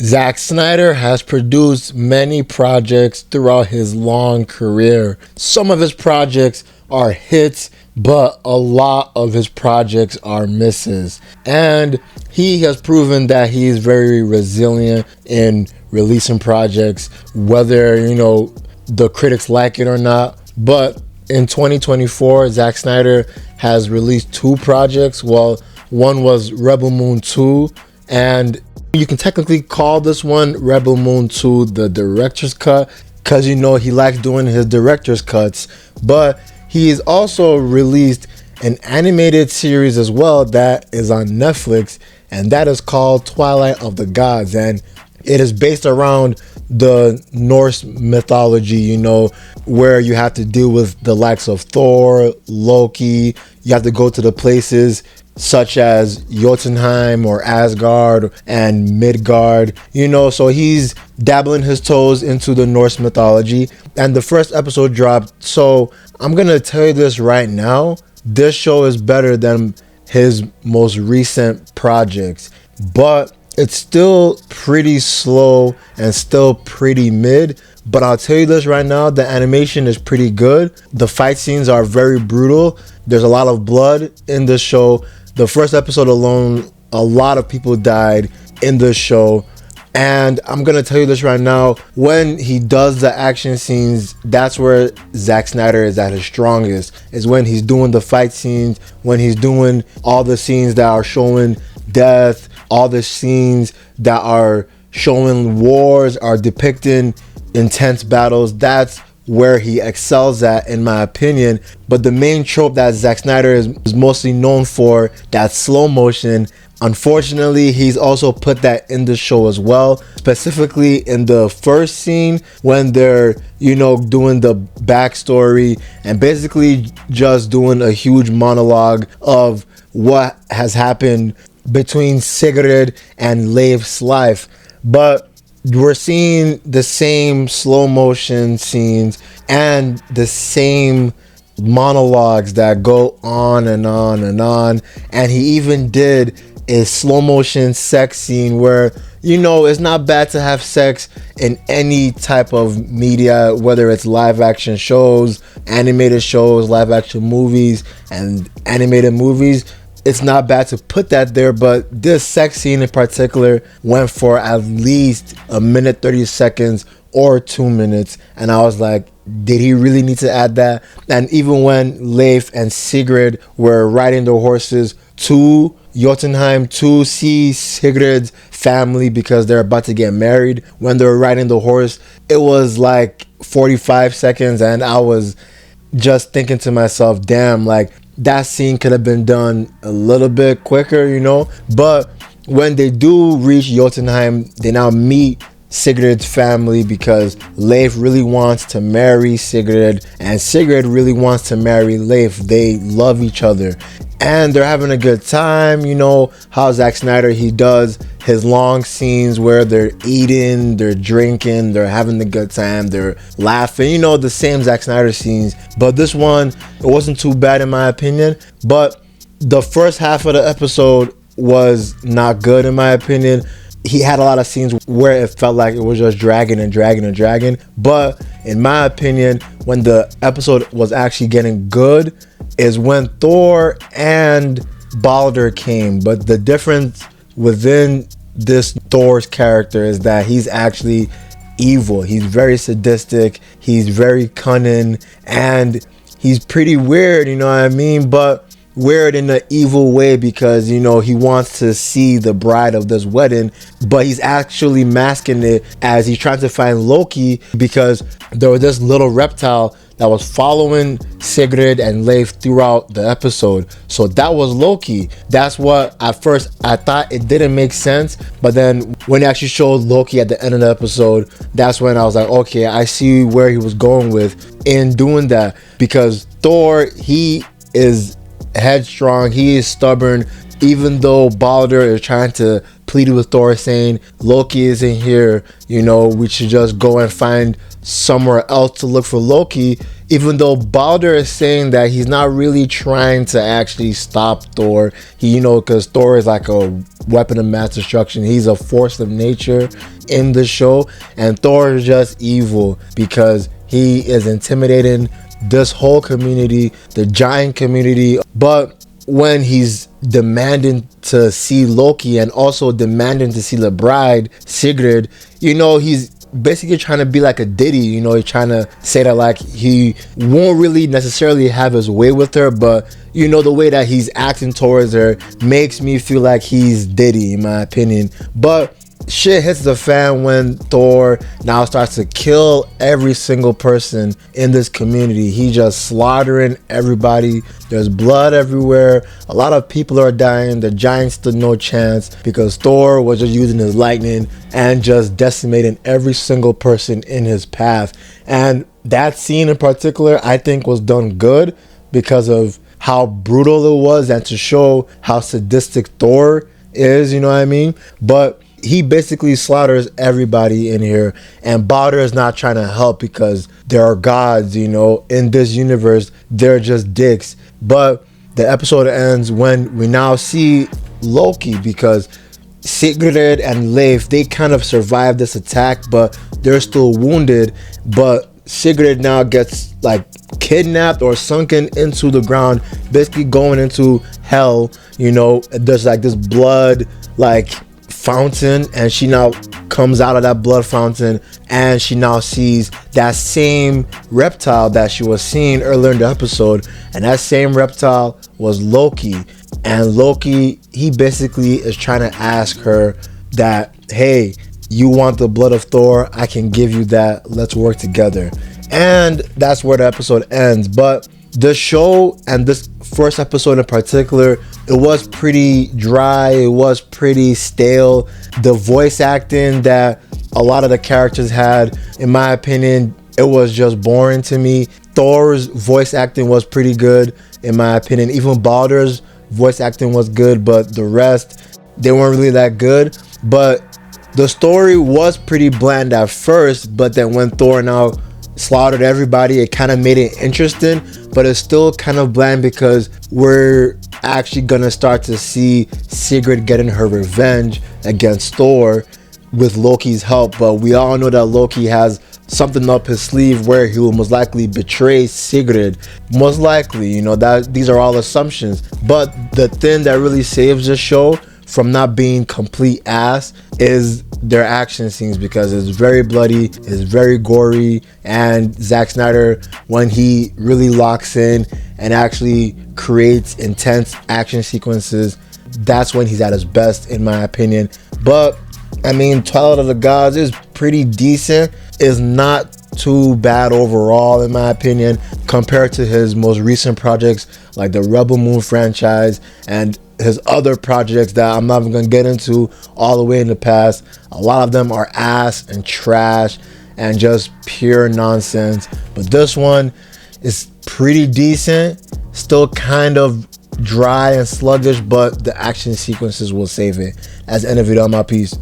Zack Snyder has produced many projects throughout his long career. Some of his projects are hits, but a lot of his projects are misses. And he has proven that he is very resilient in releasing projects, whether, the critics like it or not. But in 2024, Zack Snyder has released two projects. Well, one was Rebel Moon 2, and you can technically call this one Rebel Moon 2 the director's cut because he likes doing his director's cuts. But he's also released an animated series as well that is on Netflix, and that is called Twilight of the Gods. And it is based around the Norse mythology, where you have to deal with the likes of Thor, Loki. You have to go to the places such as Jotunheim or Asgard and Midgard, so he's dabbling his toes into the Norse mythology. And the first episode dropped. So I'm going to tell you this right now. This show is better than his most recent projects, but it's still pretty slow and still pretty mid. But I'll tell you this right now, the animation is pretty good. The fight scenes are very brutal. There's a lot of blood in this show. The first episode alone, a lot of people died in this show. And I'm going to tell you this right now, when he does the action scenes, that's where Zack Snyder is at his strongest. Is when he's doing the fight scenes, when he's doing all the scenes that are showing death, all the scenes that are showing wars, are depicting intense battles. That's where he excels at, in my opinion. But the main trope that Zack Snyder is mostly known for, that slow motion, unfortunately, he's also put that in the show as well, specifically in the first scene when they're, doing the backstory and basically just doing a huge monologue of what has happened between Sigrid and Leif's life. But we're seeing the same slow motion scenes and the same monologues that go on and on and on. And he even did a slow motion sex scene where, it's not bad to have sex in any type of media, whether it's live action shows, animated shows, live action movies, and animated movies. It's not bad to put that there, but this sex scene in particular went for at least a minute 30 seconds or 2 minutes, and I was like, did he really need to add that? And even when Leif and Sigrid were riding their horses to Jotunheim to see Sigrid's family because they're about to get married, when they were riding the horse, it was like 45 seconds, and I was just thinking to myself, damn, like, that scene could have been done a little bit quicker, But when they do reach Jotunheim, they now meet Sigrid's family because Leif really wants to marry Sigrid and Sigrid really wants to marry Leif. They love each other and they're having a good time. How Zack Snyder, he does his long scenes where they're eating, they're drinking, they're having a good time, they're laughing, the same Zack Snyder scenes. But this one, it wasn't too bad in my opinion. But the first half of the episode was not good in my opinion. He had a lot of scenes where it felt like it was just dragging and dragging and dragging. But in my opinion, when the episode was actually getting good is when Thor and Balder came. But the difference within this Thor's character is that he's actually evil. He's very sadistic. He's very cunning. And he's pretty weird, you know what I mean? But weird in an evil way because, he wants to see the bride of this wedding, but he's actually masking it as he's trying to find Loki because there was this little reptile that was following Sigrid and Leif throughout the episode. So that was Loki. That's what at first I thought it didn't make sense, but then when they actually showed Loki at the end of the episode, that's when I was like, okay, I see where he was going with in doing that, because Thor, he is headstrong, he is stubborn. Even though Balder is trying to pleaded with Thor saying, Loki isn't here, we should just go and find somewhere else to look for Loki, even though Balder is saying that he's not really trying to actually stop Thor. Because Thor is like a weapon of mass destruction. He's a force of nature in the show, and Thor is just evil because he is intimidating this whole community, the giant community. But when he's demanding to see Loki and also demanding to see the bride, Sigrid, he's basically trying to be like a Diddy. He's trying to say that like he won't really necessarily have his way with her, but the way that he's acting towards her makes me feel like he's Diddy, in my opinion. But shit hits the fan when Thor now starts to kill every single person in this community. He just slaughtering everybody. There's blood everywhere. A lot of people are dying. The giants stood no chance because Thor was just using his lightning and just decimating every single person in his path. And that scene in particular, I think, was done good because of how brutal it was and to show how sadistic Thor is, you know what I mean? But he basically slaughters everybody in here, and Balder is not trying to help because there are gods, in this universe. They're just dicks. But the episode ends when we now see Loki, because Sigrid and Leif, they kind of survived this attack, but they're still wounded. But Sigrid now gets like kidnapped or sunken into the ground, basically going into hell. There's like this blood like fountain, and she now comes out of that blood fountain, and she now sees that same reptile that she was seeing earlier in the episode, and that same reptile was Loki. And Loki, he basically is trying to ask her that, hey, you want the blood of Thor? I can give you that. Let's work together. And that's where the episode ends. But the show, and this first episode in particular, it was pretty dry. It was pretty stale. The voice acting that a lot of the characters had, in my opinion, it was just boring to me. Thor's voice acting was pretty good, in my opinion. Even Balder's voice acting was good, but the rest, they weren't really that good. But the story was pretty bland at first, but then when Thor now slaughtered everybody, it kind of made it interesting, but it's still kind of bland because we're actually gonna start to see Sigrid getting her revenge against Thor with Loki's help. But we all know that Loki has something up his sleeve where he will most likely betray Sigrid, most likely, that these are all assumptions. But the thing that really saves the show from not being complete ass is their action scenes, because it's very bloody, it's very gory, and Zack Snyder, when he really locks in and actually creates intense action sequences, that's when he's at his best, in my opinion. But I mean, Twilight of the Gods is pretty decent. It's not too bad overall, in my opinion, compared to his most recent projects like the Rebel Moon franchise and his other projects that I'm not even gonna get into all the way in the past. A lot of them are ass and trash and just pure nonsense, but this one is pretty decent, still kind of dry and sluggish, but the action sequences will save it. As the end of it, on my piece.